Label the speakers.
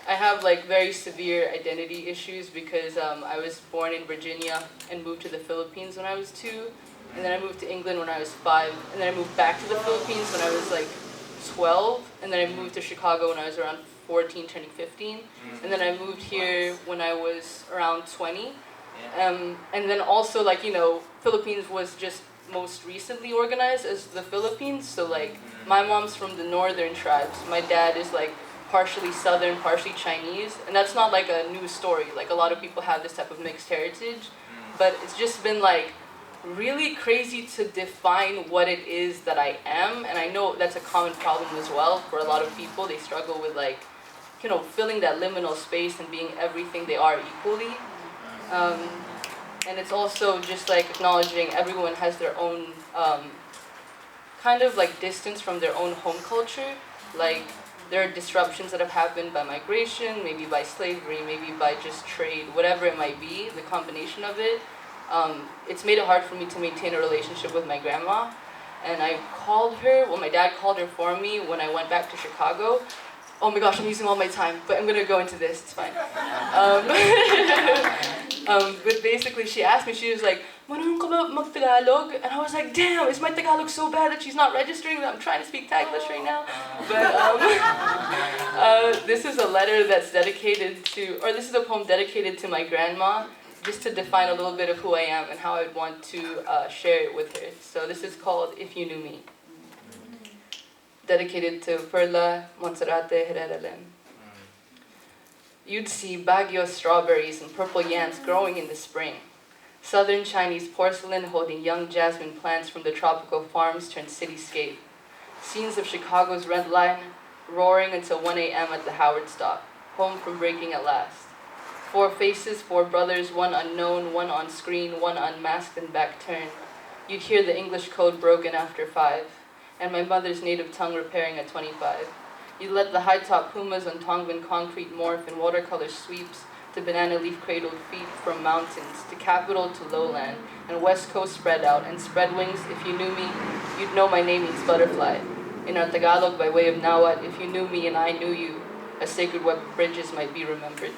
Speaker 1: I have like very severe identity issues because I was born in Virginia and moved to the Philippines when I was 2, and then I moved to England when I was 5, and then I moved back to the Philippines when I was like 12, and then I moved to Chicago when I was around 14, turning 15, and then I moved here when I was around 20, and then also like, you know, Philippines was just most recently organized as the Philippines, so like my mom's from the northern tribes, my dad is like partially Southern, partially Chinese, and that's not like a new story. Like a lot of people have this type of mixed heritage, but it's just been like really crazy to define what it is that I am, and I know that's a common problem as well for a lot of people. They struggle with like, you know, filling that liminal space and being everything they are equally. And it's also just like acknowledging everyone has their own kind of like distance from their own home culture. Like there are disruptions that have happened by migration, maybe by slavery, maybe by just trade, whatever it might be, the combination of it. It's made it hard for me to maintain a relationship with my grandma. And I called her, well, my dad called her for me when I went back to Chicago. Oh my gosh, I'm using all my time, but I'm gonna go into this, it's fine. But basically she asked me, she was like, "Marunong ka ba mag-Tagalog?" And I was like, damn, is my Tagalog so bad that she's not registering that I'm trying to speak Taglish right now? But this is a letter that's dedicated to, or this is a poem dedicated to my grandma, just to define a little bit of who I am and how I'd want to share it with her. So this is called If You Knew Me. Dedicated to Perla Monserrate Herrera-Lim. You'd see Baguio strawberries and purple yams growing in the spring. Southern Chinese porcelain holding young jasmine plants from the tropical farms turned cityscape. Scenes of Chicago's Red Line roaring until 1 a.m. at the Howard stop, home from breaking at last. 4 faces, 4 brothers, one unknown, one on screen, one unmasked and back turned. You'd hear the English code broken after 5, and my mother's native tongue repairing at 25. You'd let the high-top pumas on Tongvan concrete morph in watercolor sweeps to banana leaf cradled feet from mountains to capital to lowland, and west coast spread out, and spread wings. If you knew me, you'd know my name means butterfly. In our Tagalog by way of Nawat, if you knew me and I knew you, a sacred web of bridges might be remembered.